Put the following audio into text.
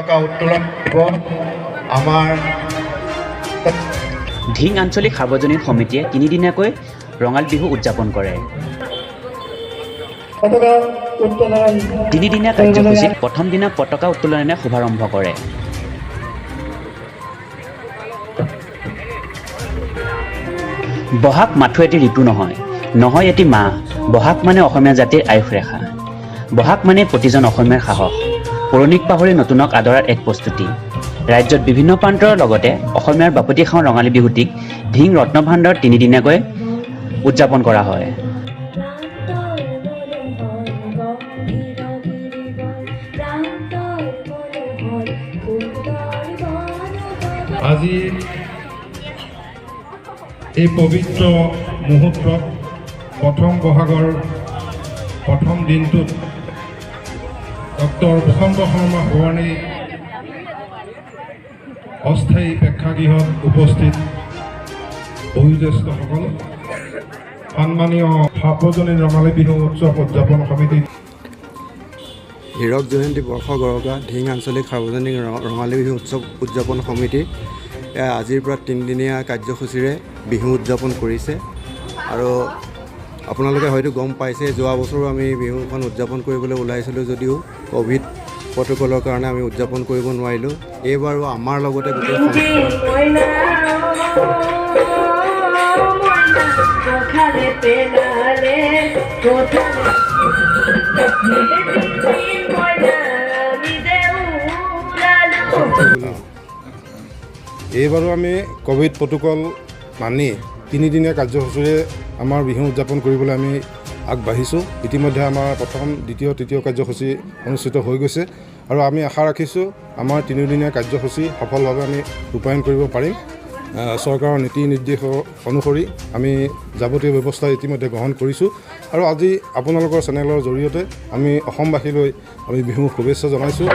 উত্তোলন আমাৰ ধিং আঞ্চলিক সাৰ্বজনীন সমিতিয়ে তিনিদিনীয়াকৈ ৰঙালী বিহু উদযাপন কৰে। তিনিদিনীয়া কাৰ্যসূচীত প্ৰথম দিনা পতাকা উত্তোলনেৰে শুভাৰম্ভ কৰে। বহাগ মাথো এটি ঋতু নহয় এটি মাহ। বহাগ মানে অসমীয়া জাতিৰ আয়ুস ৰেখা। বহাগ মানে প্ৰতিজন অসমীয়াৰ সাহস। পৌৰাণিক পাহৰি নতুনক আদৰাৰ এক প্ৰস্তুতি। ৰাজ্যত বিভিন্ন প্ৰান্তৰ লগতে অসমীয়াৰ বাপতি খাওঁ ৰঙালী বিহুটিক ধিং ৰত্নভাণ্ডাৰত তিনিদিনীয়াকৈ উদযাপন কৰা হয়। আজি এই পবিত্ৰ মুহূৰ্তত প্ৰথম বহাগৰ প্ৰথম দিনটোত ডক্টৰ বসন্ত শৰ্মা সোৱণী অস্থায়ী প্ৰেক্ষাগৃহত উপস্থিত বয়োজ্যেষ্ঠসকল, সন্মানীয় সাৰ্বজনীন ৰঙালী বিহু উৎসৱ উদযাপন সমিতি, হীৰক জয়ন্তী বৰ্ষ গৰকা ধিং আঞ্চলিক সাৰ্বজনীন ৰঙালী বিহু উৎসৱ উদযাপন সমিতি আজিৰ পৰা তিনিদিনীয়া কাৰ্যসূচীৰে বিহু উদযাপন কৰিছে। আৰু আপোনালোকে হয়তো গম পাইছে, যোৱা বছৰো আমি বিহুখন উদযাপন কৰিবলৈ ওলাইছিলোঁ যদিও ক'ভিড প্ৰট'কলৰ কাৰণে আমি উদযাপন কৰিব নোৱাৰিলোঁ। এইবাৰো আমাৰ লগতে গোটেই এইবাৰো আমি ক'ভিড প্ৰট'কল মানি তিনিদিনীয়া কাৰ্যসূচীৰে আমাৰ বিহু উদযাপন কৰিবলৈ আমি আগবাঢ়িছোঁ। ইতিমধ্যে আমাৰ প্ৰথম, দ্বিতীয়, তৃতীয় কাৰ্যসূচী অনুষ্ঠিত হৈ গৈছে আৰু আমি আশা ৰাখিছোঁ আমাৰ তিনিদিনীয়া কাৰ্যসূচী সফলভাৱে আমি ৰূপায়ণ কৰিব পাৰিম। চৰকাৰৰ নীতি নিৰ্দেশ অনুসৰি আমি যাৱতীয় ব্যৱস্থা ইতিমধ্যে গ্ৰহণ কৰিছোঁ আৰু আজি আপোনালোকৰ চেনেলৰ জৰিয়তে আমি অসমবাসীলৈ আমি বিহুৰ শুভেচ্ছা জনাইছোঁ।